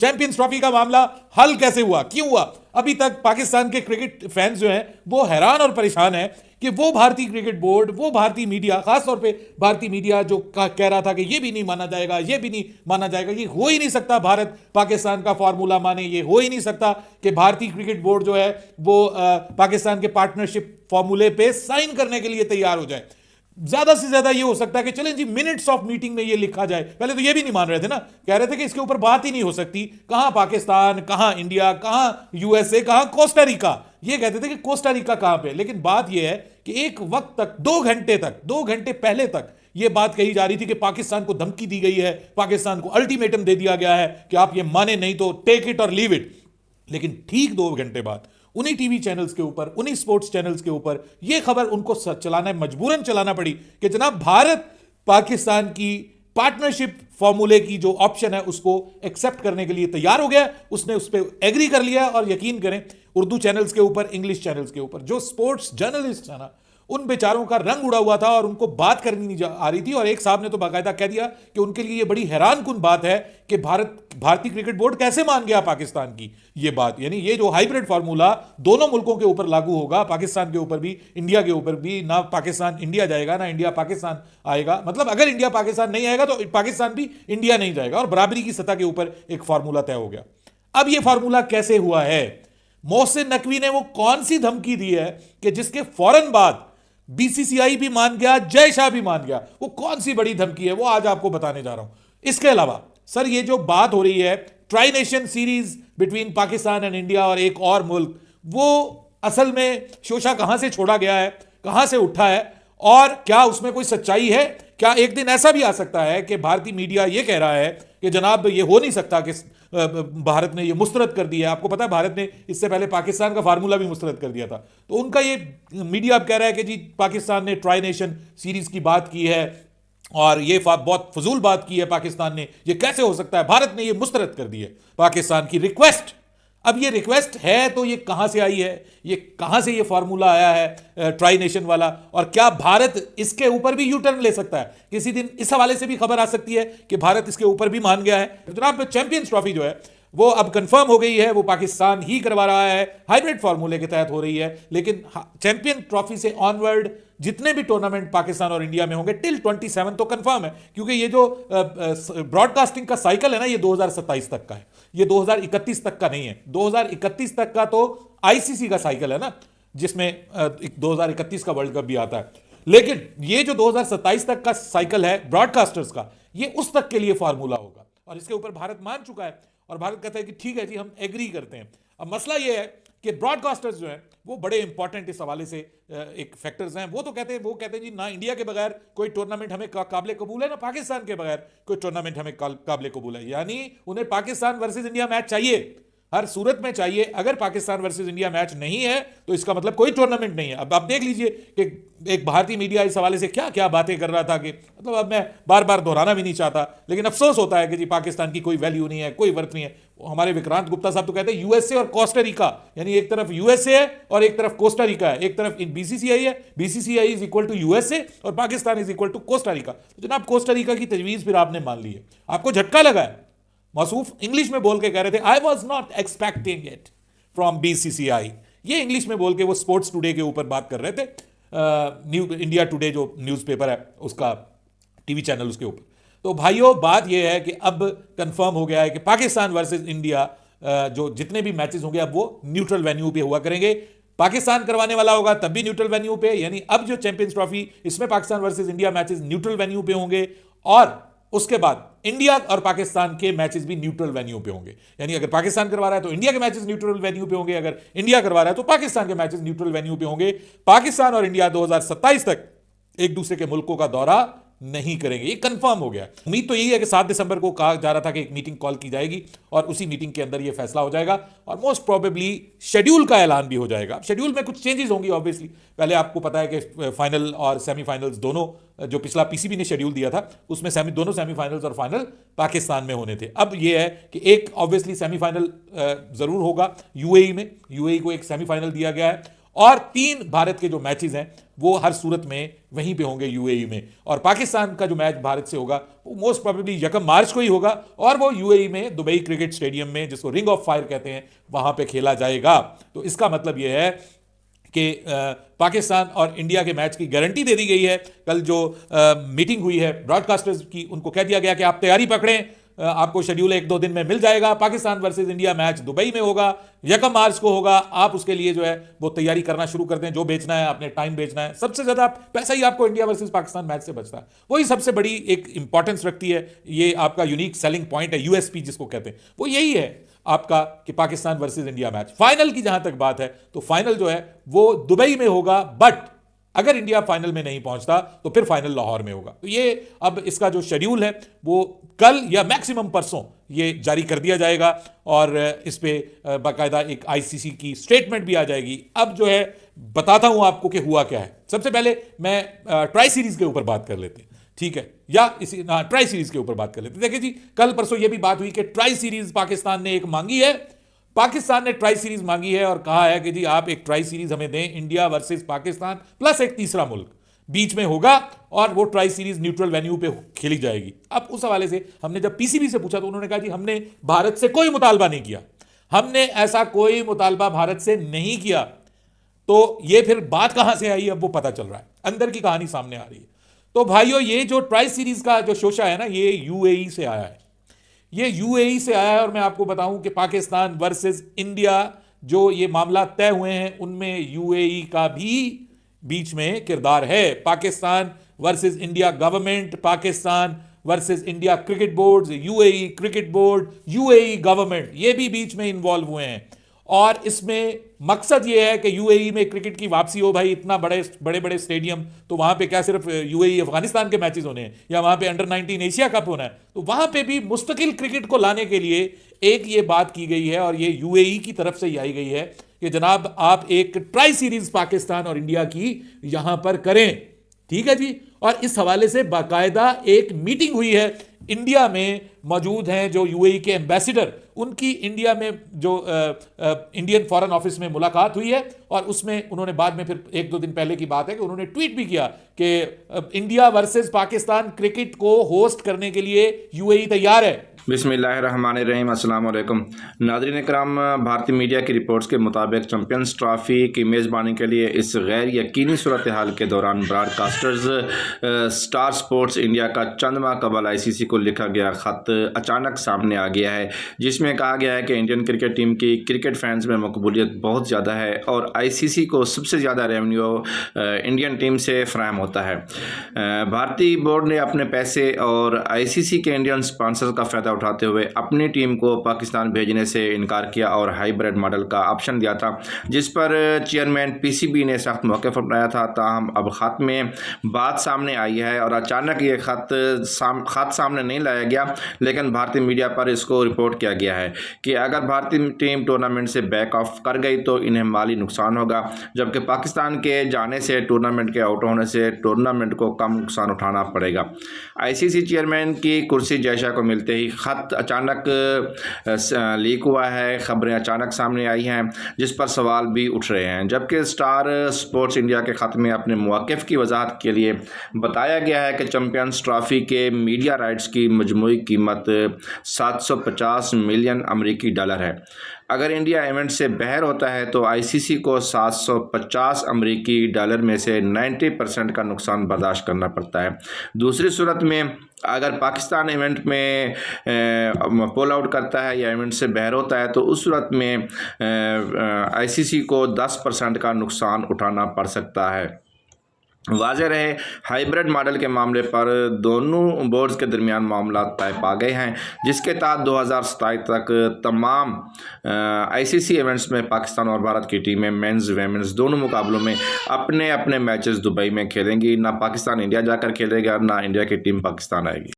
Champions trophy का मामला हल कैसे हुआ, क्यों हुआ? अभी तक पाकिस्तान के क्रिकेट फैंस जो हैं वो हैरान और परेशान हैं कि वो भारतीय क्रिकेट बोर्ड, वो भारतीय मीडिया, खासतौर पे भारतीय मीडिया जो कह रहा था कि ये भी नहीं माना जाएगा, ये भी नहीं माना जाएगा, ये हो ही नहीं सकता भारत पाकिस्तान का फॉर्मूला माने, ये हो ही नहीं सकता कि भारतीय क्रिकेट बोर्ड जो है वो पाकिस्तान के पार्टनरशिप फॉर्मूले पे साइन करने के लिए तैयार हो जाए। ज्यादा से ज्यादा ये हो सकता है कि चलें जी मिनट्स ऑफ मीटिंग में ये लिखा जाए। पहले तो ये भी नहीं मान रहे थे ना, कह रहे थे कि इसके ऊपर बात ही नहीं हो सकती। कहां पाकिस्तान, कहां इंडिया, कहां यूएसए, कहां कोस्टारिका, ये कहते थे कि कोस्टारिका कहां पे। लेकिन बात ये है कि एक वक्त तक 2 घंटे पहले तक ये बात कही जा रही थी कि पाकिस्तान को धमकी दी गई है, पाकिस्तान को अल्टीमेटम दे दिया गया है कि आप ये माने नहीं तो टेक इट और लीव इट। लेकिन ठीक 2 घंटे बाद उन्हीं टीवी चैनल्स के ऊपर, उन्हीं स्पोर्ट्स चैनल्स के ऊपर यह खबर उनको चलाना, मजबूरन चलाना पड़ी कि जनाब भारत पाकिस्तान की पार्टनरशिप फॉर्मूले की जो ऑप्शन है उसको एक्सेप्ट करने के लिए तैयार हो गया। उसने उस पर एग्री कर लिया। और यकीन करें उर्दू चैनल्स के ऊपर, इंग्लिश चैनल्स के ऊपर जो स्पोर्ट्स जर्नलिस्ट है ना, उन बेचारों का रंग उड़ा हुआ था और उनको बात करनी नहीं आ रही थी। और एक साहब ने तो बाकायदा कह दिया कि उनके लिए ये बड़ी हैरानकुन बात है कि भारतीय क्रिकेट बोर्ड कैसे मान गया पाकिस्तान की ये बात। यानी ये जो हाइब्रिड फार्मूला दोनों मुल्कों के ऊपर लागू होगा, पाकिस्तान के ऊपर भी, इंडिया के ऊपर भी, ना पाकिस्तान इंडिया जाएगा ना इंडिया पाकिस्तान आएगा। मतलब अगर इंडिया पाकिस्तान नहीं आएगा तो पाकिस्तान भी इंडिया नहीं जाएगा और बराबरी की सतह के ऊपर एक फार्मूला तय हो गया। अब ये फार्मूला कैसे हुआ है? मोहसिन नकवी ने वो कौन सी धमकी दी है कि जिसके फौरन बाद बीसीसीआई भी मान गया, जय शाह भी मान गया? वो कौन सी बड़ी धमकी है वो आज आपको बताने जा रहा हूं। इसके अलावा सर ये जो बात हो रही है tri nation series between Pakistan and India और एक और मुल्क, वो असल में शोशा कहां से छोड़ा गया है, कहां से उठा है और क्या उसमें कोई सच्चाई है? क्या एक दिन ऐसा भी आ सकता है कि भारतीय मीडिया ये कह रहा है कि जनाब ये हो नहीं सकता कि भारत ने ये मुस्तरद कर दिया है? आपको पता है भारत ने इससे पहले पाकिस्तान का फार्मूला भी मुस्तरद कर दिया था। तो उनका ये मीडिया अब कह रहा है कि जी पाकिस्तान ने ट्राई नेशन सीरीज की बात की है और ये बहुत फजूल बात की है पाकिस्तान ने, ये कैसे हो सकता है, भारत ने ये मुस्तरद कर दी है पाकिस्तान की रिक्वेस्ट। अब ये रिक्वेस्ट है तो ये कहां से आई है, ये कहां से ये फार्मूला आया है ट्राई नेशन वाला, और क्या भारत इसके ऊपर भी यू टर्न ले सकता है? किसी दिन इस हवाले से भी खबर आ सकती है कि भारत इसके ऊपर भी मान गया है। तो जनाब चैंपियंस ट्रॉफी जो है वो अब कंफर्म हो गई है, वो पाकिस्तान ही करवा रहा है, हाइब्रिड फार्मूले के तहत हो रही है। लेकिन चैंपियन ट्रॉफी से ऑनवर्ड जितने भी टूर्नामेंट पाकिस्तान और इंडिया में होंगे टिल 27 तो कंफर्म है, क्योंकि ये जो ब्रॉडकास्टिंग का साइकिल है ना ये 2027 तक का है, ये 2031 तक का नहीं है। 2031 तक का तो आईसीसी का साइकिल है ना, जिसमें 2031 का वर्ल्ड कप भी आता है। लेकिन ये जो 2027 तक का साइकिल है ब्रॉडकास्टर्स का, ये उस तक के लिए फार्मूला होगा और इसके ऊपर भारत मान चुका है और भारत कहता है कि ठीक है जी हम एग्री करते हैं। अब मसला यह है कि ब्रॉडकास्टर्स जो हैं वो बड़े इंपॉर्टेंट इस हवाले से एक फैक्टर्स हैं। वो कहते हैं जी ना इंडिया के बगैर कोई टूर्नामेंट हमें काबिल कबूल है, ना पाकिस्तान के बगैर कोई टूर्नामेंट हमें काबिल कबूल है। यानी उन्हें पाकिस्तान वर्सेस इंडिया मैच चाहिए, हर सूरत में चाहिए। अगर पाकिस्तान वर्सेस इंडिया मैच नहीं है तो इसका मतलब कोई टूर्नामेंट नहीं है। अब आप देख लीजिए कि एक भारतीय मीडिया इस हवाले से क्या क्या बातें कर रहा था कि मतलब अब मैं बार बार दोहराना भी नहीं चाहता, लेकिन अफसोस होता है कि जी पाकिस्तान की कोई वैल्यू नहीं है, कोई वर्थ नहीं है। हमारे विक्रांत गुप्ता साहब तो कहते हैं यूएसए और कोस्टारिका, यानी एक तरफ यूएसए है और एक तरफ कोस्टारिका है, एक तरफ बीसीसीआई है, BCCI is equal to USA और Pakistan is equal to Costa Rica. तो जनाब कोस्टारिका की तजवीज़ फिर आपने मान ली है, आपको झटका लगा है। मसूफ इंग्लिश में बोल के कह रहे थे I was not expecting it from BCCI. ये इंग्लिश में बोल के वो स्पोर्ट्स टुडे के ऊपर बात कर रहे थे, इंडिया टुडे जो न्यूज़पेपर है उसका टीवी चैनल उसके ऊपर। तो भाइयों बात यह है कि अब कंफर्म हो गया है कि पाकिस्तान वर्सेस इंडिया जो जितने भी मैचेस होंगे अब वो न्यूट्रल वेन्यू पे हुआ करेंगे। पाकिस्तान करवाने वाला होगा तब भी न्यूट्रल वेन्यू पे, यानी अब जो चैंपियंस ट्रॉफी इसमें Pakistan versus India matches neutral venue पे होंगे और उसके बाद इंडिया और पाकिस्तान के मैचेस भी न्यूट्रल वेन्यू पे होंगे। यानी अगर पाकिस्तान करवा रहा है तो इंडिया के मैचेस न्यूट्रल वेन्यू पे होंगे, अगर इंडिया करवा रहा है तो पाकिस्तान के मैचेस न्यूट्रल वेन्यू पे होंगे। पाकिस्तान और इंडिया 2027 तक एक दूसरे के मुल्कों का दौरा नहीं करेंगे, ये कंफर्म हो गया। उम्मीद तो यही है कि 7 दिसंबर को कहा जा रहा था कि एक मीटिंग कॉल की जाएगी और उसी मीटिंग के अंदर ये फैसला हो जाएगा और मोस्ट प्रोबेबली शेड्यूल का ऐलान भी हो जाएगा। शेड्यूल में कुछ चेंजेस होंगी ऑब्वियसली। पहले आपको पता है कि फाइनल और सेमीफाइनल्स दोनों, जो पिछला पीसीबी ने शेड्यूल दिया था उसमें दोनों सेमीफाइनल्स और फाइनल पाकिस्तान में होने थे। अब ये है कि एक ऑब्वियसली सेमीफाइनल जरूर होगा यूएई में, यूएई को एक सेमीफाइनल दिया गया है और 3 भारत के जो मैचेस हैं वो हर सूरत में वहीं पे होंगे यूएई में, और पाकिस्तान का जो मैच भारत से होगा वो मोस्ट प्रोबेबली 1 मार्च को ही होगा, और वो यूएई में दुबई क्रिकेट स्टेडियम में, जिसको रिंग ऑफ फायर कहते हैं, वहां पे खेला जाएगा। तो इसका मतलब यह है कि पाकिस्तान और इंडिया के मैच की गारंटी दे दी गई है। कल जो मीटिंग हुई है ब्रॉडकास्टर्स की, उनको कह दिया गया कि आप तैयारी पकड़ें, आपको शेड्यूल 1-2 दिन में मिल जाएगा। Pakistan versus India match Dubai में होगा, 1 मार्च को होगा। आप उसके लिए जो है वो तैयारी करना शुरू कर दें, जो बेचना है आपने टाइम बेचना है। सबसे ज्यादा पैसा ही आपको इंडिया वर्सेस पाकिस्तान मैच से बचता है, वही सबसे बड़ी एक इंपॉर्टेंस रखती है। ये आपका यूनिक सेलिंग पॉइंट है, यूएसपी जिसको कहते हैं, वो यही है आपका कि Pakistan versus India match. Final की जहां तक बात है तो फाइनल जो है वो दुबई में होगा, बट अगर इंडिया फाइनल में नहीं पहुंचता तो फिर फाइनल लाहौर में होगा। तो ये अब इसका जो शेड्यूल है वो कल या मैक्सिमम परसों ये जारी कर दिया जाएगा, और इस पे बाकायदा एक आईसीसी की स्टेटमेंट भी आ जाएगी। अब जो है बताता हूं आपको कि हुआ क्या है। सबसे पहले मैं ट्राई सीरीज के ऊपर बात कर लेते हैं, ठीक है, या इसी ट्राई सीरीज के ऊपर बात कर लेते हैं। देखिए जी, कल परसों ये भी बात हुई कि ट्राई सीरीज पाकिस्तान ने एक मांगी है। पाकिस्तान ने ट्राई सीरीज मांगी है और कहा है कि जी आप एक ट्राई सीरीज हमें दें, इंडिया वर्सेस पाकिस्तान प्लस एक तीसरा मुल्क बीच में होगा, और वो ट्राई सीरीज न्यूट्रल वेन्यू पे खेली जाएगी। अब उस हवाले से हमने जब पीसीबी से पूछा तो उन्होंने कहा जी हमने भारत से कोई मुतालबा नहीं किया, हमने ऐसा कोई मुतालबा भारत से नहीं किया। तो ये फिर बात कहां से आई, अब वो पता चल रहा है, अंदर की कहानी सामने आ रही है। तो भाइयों, ये जो ट्राई सीरीज का जो शोशा है ना, ये यूएई से आया है, ये यूएई से आया है। और मैं आपको बताऊं कि पाकिस्तान वर्सेस इंडिया जो ये मामला तय हुए हैं उनमें यूएई का भी बीच में किरदार है। Pakistan versus India government, Pakistan versus India cricket board, UAE cricket board, UAE government, ये भी बीच में इन्वॉल्व हुए हैं। और इसमें मकसद ये है कि यूएई में क्रिकेट की वापसी हो। भाई इतना बड़े बड़े स्टेडियम, तो वहां पे क्या सिर्फ यूएई अफगानिस्तान के मैचेस होने हैं, या वहां पे अंडर 19 एशिया कप होना है, तो वहां पे भी मुस्तकिल क्रिकेट को लाने के लिए एक ये बात की गई है, और ये यूएई की तरफ से ही आई गई है कि जनाब आप एक ट्राई सीरीज पाकिस्तान और इंडिया की यहां पर करें, ठीक है जी। और इस हवाले से बाकायदा एक मीटिंग हुई है, इंडिया में मौजूद हैं जो यूएई के एम्बेसडर, उनकी इंडिया में जो इंडियन फॉरेन ऑफिस में मुलाकात हुई है, और उसमें उन्होंने बाद में फिर 1-2 दिन पहले की बात है कि उन्होंने ट्वीट भी किया कि इंडिया वर्सेस पाकिस्तान क्रिकेट को होस्ट करने के लिए यूएई तैयार है। बिस्मिल्लाहिर्रहमानिर्रहीम, अस्सलाम वालेकुम नाज़रीन कराम। भारतीय मीडिया की रिपोर्ट्स के मुताबिक चैंपियंस ट्रॉफी की मेज़बानी के लिए इस गैर यकीनी सूरत हाल के दौरान ब्रॉडकास्टर्स स्टार स्पोर्ट्स इंडिया का चंद माह कबल आईसीसी को लिखा गया ख़त अचानक सामने आ गया है, जिसमें कहा गया है कि इंडियन क्रिकेट टीम की क्रिकेट फैंस में मकबूलियत बहुत ज़्यादा है और आईसीसी को सबसे ज़्यादा रेवेन्यू इंडियन टीम से फ्राहम होता है। भारतीय बोर्ड ने अपने पैसे और आईसीसी के इंडियन स्पॉन्सर का फ़ायदा उठाते हुए अपनी टीम को पाकिस्तान भेजने से इनकार किया और हाइब्रिड मॉडल का ऑप्शन दिया था, जिस पर चेयरमैन पीसीबी ने सख्त मौक़िफ़ अपनाया था। ताहम अब ख़त में बात सामने आई है और अचानक ये ख़त सामने नहीं लाया गया, लेकिन भारतीय मीडिया पर इसको रिपोर्ट किया गया है कि अगर भारतीय टीम टूर्नामेंट से बैक ऑफ कर गई तो इन्हें माली नुकसान होगा, जबकि पाकिस्तान के जाने से, टूर्नामेंट के आउट होने से टूर्नामेंट को कम नुकसान उठाना पड़ेगा। आईसीसी चेयरमैन की कुर्सी जयशा को मिलते ही ख़त अचानक लीक हुआ है, ख़बरें अचानक सामने आई हैं, जिस पर सवाल भी उठ रहे हैं। जबकि स्टार स्पोर्ट्स इंडिया के ख़त में अपने मौक़िफ़ की वजाहत के लिए बताया गया है कि चैंपियंस ट्रॉफी के मीडिया राइट्स की मजमूई कीमत 750 मिलियन अमेरिकी डॉलर है। अगर इंडिया इवेंट से बाहर होता है तो आईसीसी को 750 अमेरिकी डॉलर में से 90% का नुकसान बर्दाश्त करना पड़ता है। दूसरी सूरत में अगर पाकिस्तान इवेंट में पुल आउट करता है या इवेंट से बाहर होता है तो उस सूरत में आईसीसी को 10% का नुकसान उठाना पड़ सकता है। वाज़ेह रहे, हाइब्रिड मॉडल के मामले पर दोनों बोर्ड्स के दरमियान मामला तय पा गए हैं, जिसके तहत 2027 तक तमाम आईसीसी इवेंट्स में पाकिस्तान और भारत की टीमें मेंस वेमेंस दोनों मुकाबलों में अपने अपने मैचेस दुबई में खेलेंगी। ना पाकिस्तान इंडिया जाकर खेलेगा, ना इंडिया की टीम पाकिस्तान आएगी।